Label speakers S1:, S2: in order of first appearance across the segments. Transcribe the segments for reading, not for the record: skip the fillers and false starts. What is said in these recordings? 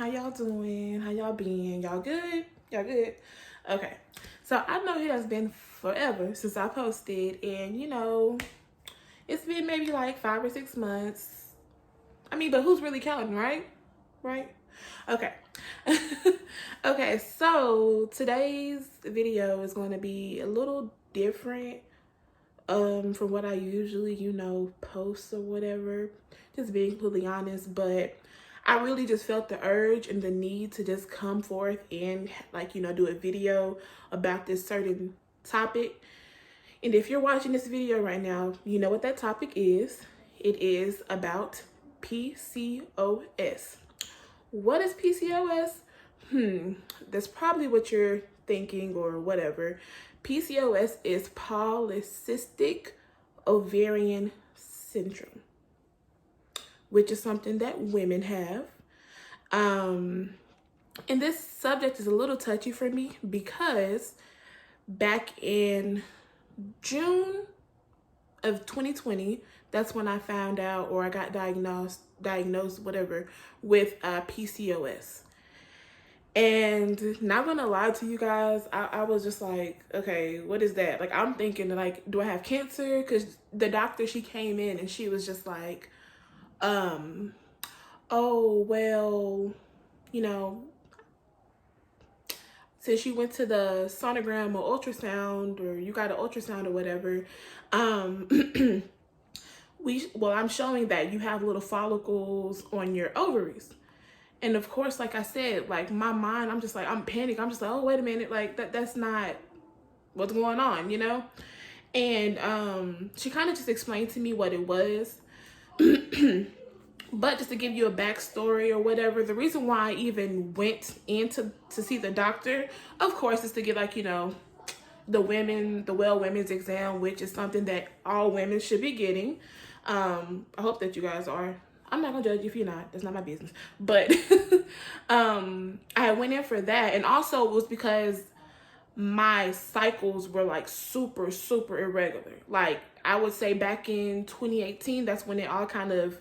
S1: How y'all doing? How y'all been? Y'all good? Y'all good? Okay. So I know it has been forever since I posted, and it's been maybe like 5 or 6 months. I mean, but who's really counting, right? Right? Okay. Okay, so today's video is going to be a little different from what I usually, post or whatever. Just being completely honest, but I really just felt the urge and the need to just come forth and do a video about this certain topic. And if you're watching this video right now, you know what that topic is. It is about PCOS. What is PCOS? That's probably what you're thinking or whatever. PCOS is polycystic ovarian syndrome, which is something that women have. And this subject is a little touchy for me because back in June of 2020, that's when I found out, or I got diagnosed, whatever, with PCOS. And not gonna lie to you guys, I was just like, okay, what is that? Like, I'm thinking, like, do I have cancer? Because the doctor, she came in and she was just like, oh, well, since you went to the sonogram or ultrasound, or you got an ultrasound or whatever, I'm showing that you have little follicles on your ovaries. And of course, like I said, like my mind, I'm just like, I'm panicked. I'm just like, oh, wait a minute. Like that's not what's going on, And she kind of just explained to me what it was. But just to give you a backstory or whatever, the reason why I even went in to see the doctor, of course, is to get the women's exam, which is something that all women should be getting. I hope that you guys are. I'm not gonna judge you if you're not. That's not my business. But I went in for that, and also it was because my cycles were like super, super irregular. Like I would say back in 2018, that's when it all kind of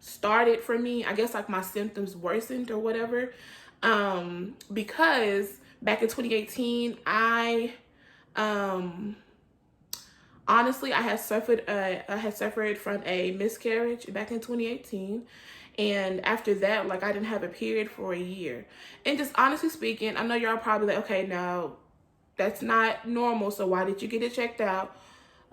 S1: started for me. I guess like my symptoms worsened or whatever. Because back in 2018, honestly, I had suffered from a miscarriage back in 2018. And after that, like I didn't have a period for a year. And just honestly speaking, I know y'all probably like, okay, now that's not normal. So why did you get it checked out?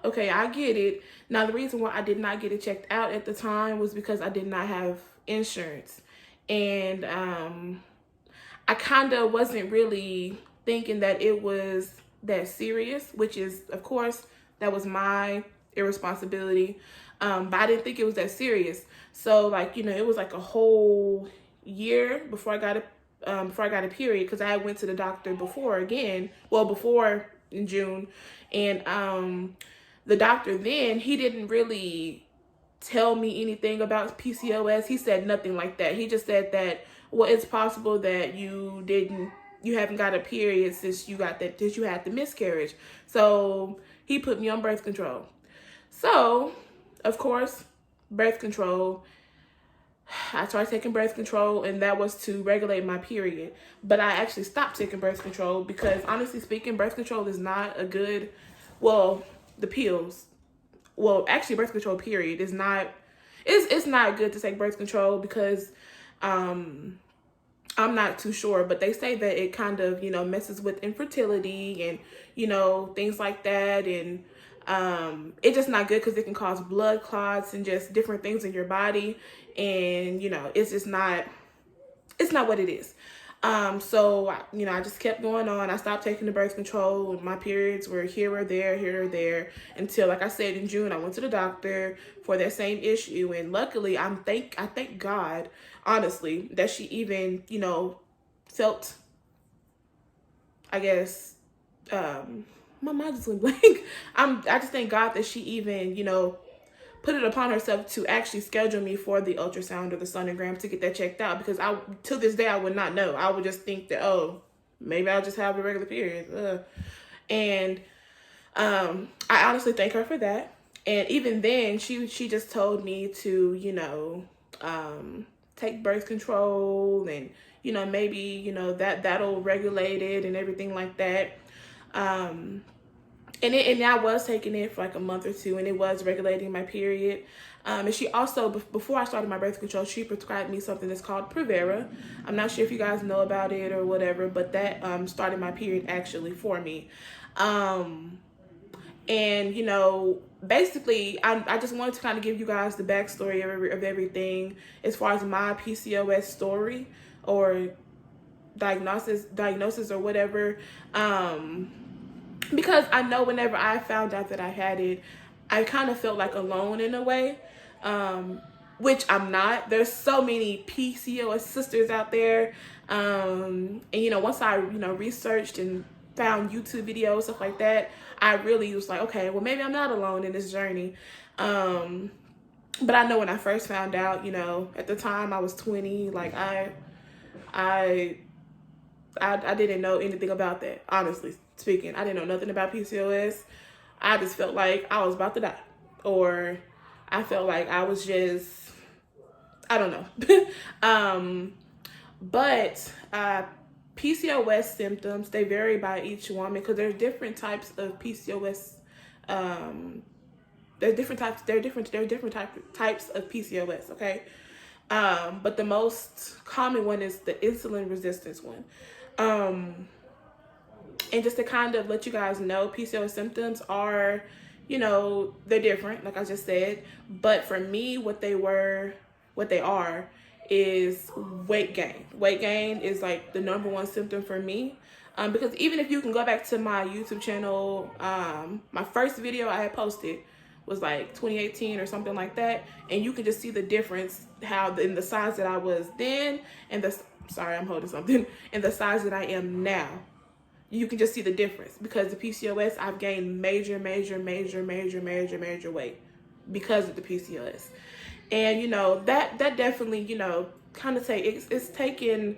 S1: Okay, I get it. Now, the reason why I did not get it checked out at the time was because I did not have insurance. And I kind of wasn't really thinking that it was that serious, which is, of course, that was my irresponsibility. But I didn't think it was that serious. So, it was like a whole year before I got a period, because I went to the doctor before in June. And the doctor then, he didn't really tell me anything about PCOS. He said nothing like that. He just said that, well, it's possible that you haven't got a period since you had the miscarriage. So he put me on birth control. So, of course, birth control, I started taking birth control, and that was to regulate my period. But I actually stopped taking birth control because, honestly speaking, birth control is not a good, the pills, actually birth control period is not, it's not good to take birth control because, I'm not too sure, but they say that it kind of, messes with infertility and, things like that. And it's just not good because it can cause blood clots and just different things in your body. And, it's just not, it's not what it is. So, I just kept going on. I stopped taking the birth control, and my periods were here or there, until, like I said, in June, I went to the doctor for that same issue. And luckily, I thank God, honestly, that she even, felt, I guess, my mind just went blank. I just thank God that she even, put it upon herself to actually schedule me for the ultrasound or the sonogram to get that checked out, because to this day, I would not know. I would just think that, oh, maybe I'll just have a regular period. And I honestly thank her for that. And even then, she just told me to, take birth control and, maybe, that'll regulate it and everything like that. And I was taking it for like a month or two, and it was regulating my period. And she also, before I started my birth control, she prescribed me something that's called Prevera. I'm not sure if you guys know about it or whatever, but that started my period actually for me. And, basically, I just wanted to kind of give you guys the backstory of everything as far as my PCOS story or diagnosis or whatever. Because I know whenever I found out that I had it, I kind of felt like alone in a way, which I'm not. There's so many PCOS sisters out there. And, once I, researched and found YouTube videos, stuff like that, I really was like, okay, well, maybe I'm not alone in this journey. But I know when I first found out, at the time I was 20, like I didn't know anything about that, honestly speaking. I didn't know nothing about PCOS. I just felt like I was about to die, or I felt like I was just, I don't know. But PCOS symptoms, they vary by each woman because there's different types of PCOS. There are different types of PCOS, okay? But the most common one is the insulin resistance one. And just to kind of let you guys know, PCOS symptoms are, they're different, like I just said. But for me, what they are is weight gain. Weight gain is like the number one symptom for me. Because even if you can go back to my YouTube channel, my first video I had posted was like 2018 or something like that. And you can just see the difference, how in the size that I was then and I'm holding something, and the size that I am now. You can just see the difference because the PCOS, I've gained major weight because of the PCOS. And, that definitely, kind of say it's taken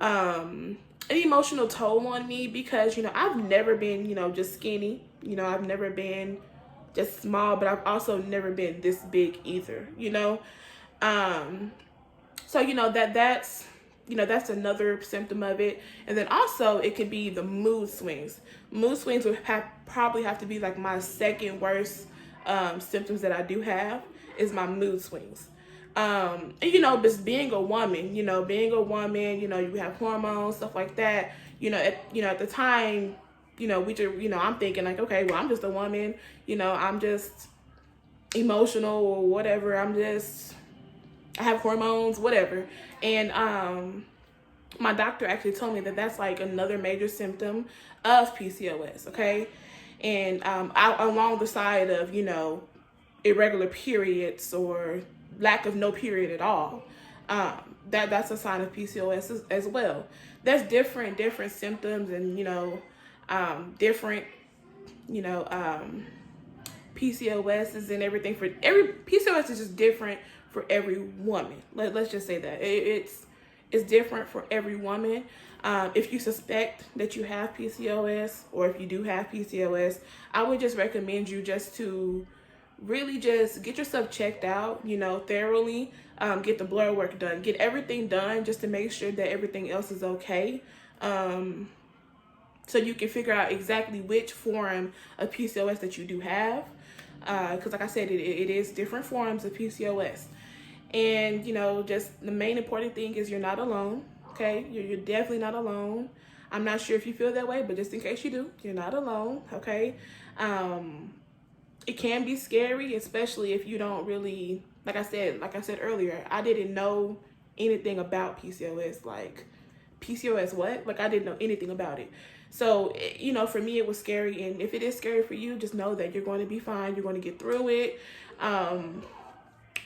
S1: an emotional toll on me because, I've never been, just skinny. I've never been just small, but I've also never been this big either, So, that's another symptom of it. And then also it could be the mood swings. Mood swings would probably have to be like my second worst symptoms that I do have is my mood swings. And just being a woman, you have hormones, stuff like that. At the time, I'm thinking like, okay, well, I'm just a woman, I'm just emotional or whatever. I have hormones, whatever. And my doctor actually told me that that's like another major symptom of PCOS, okay? And along the side of, irregular periods or lack of no period at all, that's a sign of PCOS as well. There's different symptoms and, different, PCOSs and everything. For every PCOS is just different for every woman. Let's just say that it's different for every woman. If you suspect that you have PCOS or if you do have PCOS, I would just recommend you just to really just get yourself checked out, thoroughly, get the blood work done, get everything done just to make sure that everything else is okay. So you can figure out exactly which form of PCOS that you do have. Because like I said, it is different forms of PCOS. And, just the main important thing is you're not alone, okay? You're definitely not alone. I'm not sure if you feel that way, but just in case you do, you're not alone, okay? It can be scary, especially if you don't really, like I said earlier, I didn't know anything about PCOS. Like, PCOS what? Like, I didn't know anything about it. So, for me, it was scary. And if it is scary for you, just know that you're going to be fine. You're going to get through it.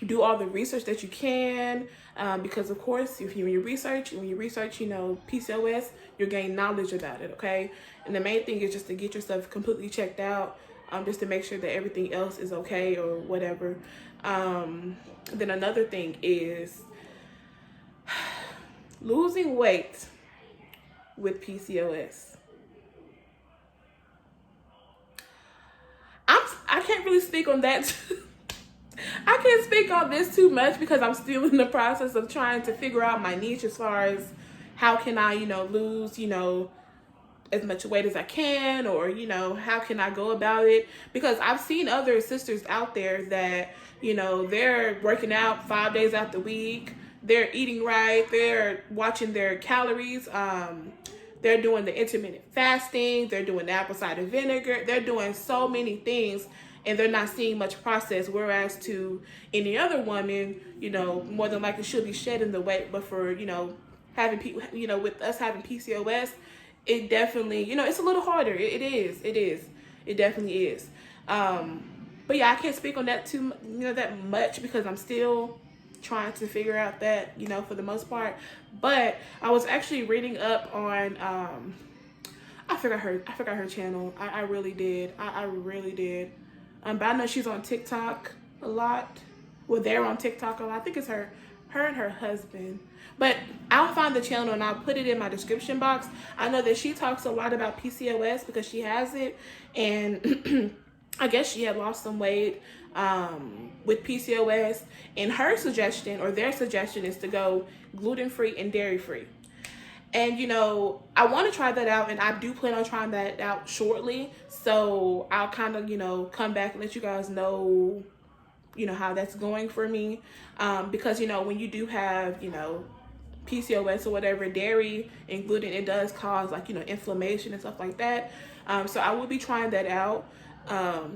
S1: Do all the research that you can, because of course, when you research, PCOS, you're gaining knowledge about it, okay? And the main thing is just to get yourself completely checked out, just to make sure that everything else is okay or whatever. Then another thing is losing weight with PCOS. I can't really speak on that. I can't speak on this too much because I'm still in the process of trying to figure out my niche as far as, how can I, lose, as much weight as I can, or how can I go about it? Because I've seen other sisters out there that they're working out 5 days out the week, they're eating right, they're watching their calories, they're doing the intermittent fasting, they're doing the apple cider vinegar, they're doing so many things, and they're not seeing much process. Whereas to any other woman, more than likely she'll be shedding the weight, but for having people, with us having PCOS, it definitely, it's a little harder. It is. It definitely is. But yeah, I can't speak on that too, that much, because I'm still trying to figure out that, for the most part. But I was actually reading up on, I forgot her channel. I really did. I really did. But I know she's on TikTok a lot. Well, they're on TikTok a lot. I think it's her and her husband. But I'll find the channel and I'll put it in my description box. I know that she talks a lot about PCOS because she has it. And I guess she had lost some weight with PCOS. And her suggestion, or their suggestion, is to go gluten-free and dairy-free. And, I want to try that out, and I do plan on trying that out shortly. So I'll kind of, come back and let you guys know, how that's going for me. Because, when you do have, PCOS or whatever, dairy and gluten, it does cause inflammation and stuff like that. So I will be trying that out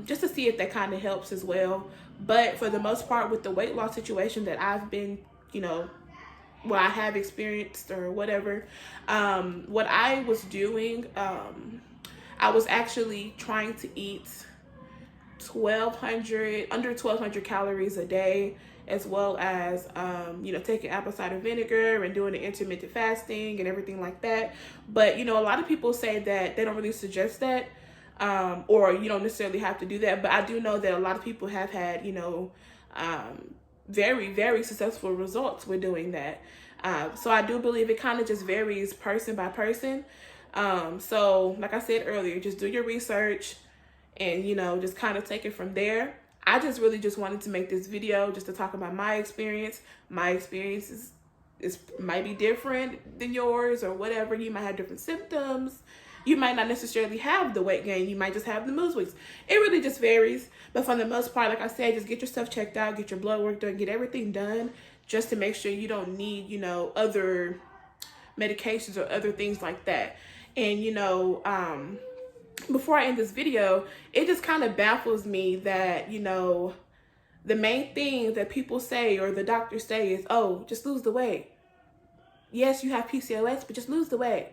S1: just to see if that kind of helps as well. But for the most part, with the weight loss situation that I've been, what I have experienced or whatever, what I was doing, I was actually trying to eat under 1,200 calories a day, as well as, taking apple cider vinegar and doing the intermittent fasting and everything like that. But, a lot of people say that they don't really suggest that, or you don't necessarily have to do that. But I do know that a lot of people have had, very, very successful results with doing that. So I do believe it kind of just varies person by person. So like I said earlier, just do your research and, just kind of take it from there. I just really just wanted to make this video just to talk about my experience. My experience might be different than yours or whatever. You might have different symptoms. You might not necessarily have the weight gain. You might just have the mood swings. It really just varies. But for the most part, like I said, just get your stuff checked out, get your blood work done, get everything done just to make sure you don't need, other medications or other things like that. And, before I end this video, it just kind of baffles me that, the main thing that people say or the doctors say is, oh, just lose the weight. Yes, you have PCOS, but just lose the weight.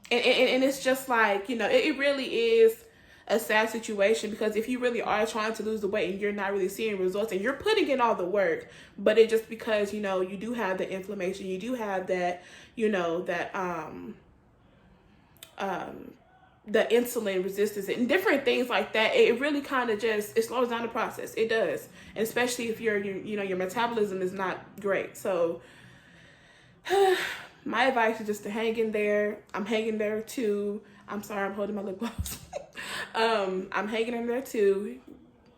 S1: And it's just like, it really is a sad situation, because if you really are trying to lose the weight and you're not really seeing results and you're putting in all the work, but it just because, you do have the inflammation, you do have that, the insulin resistance and different things like that, it really kind of it slows down the process. It does. And especially if your metabolism is not great. So my advice is just to hang in there. I'm hanging there too. I'm sorry, I'm holding my lip gloss. I'm hanging in there too.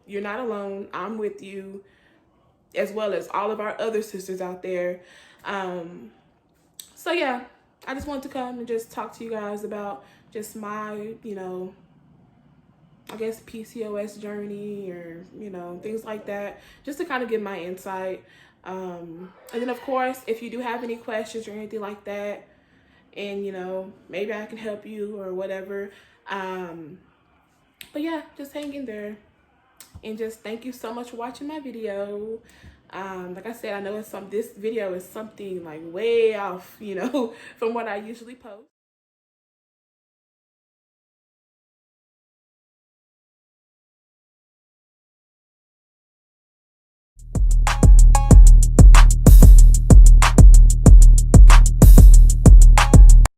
S1: You're not alone. I'm with you, as well as all of our other sisters out there. So yeah, I just wanted to come and just talk to you guys about just my, I guess PCOS journey, or, things like that, just to kind of give my insight. And then of course, if you do have any questions or anything like that, and, maybe I can help you or whatever. But yeah, just hang in there, and just thank you so much for watching my video. Like I said, I know this video is something like way off, from what I usually post.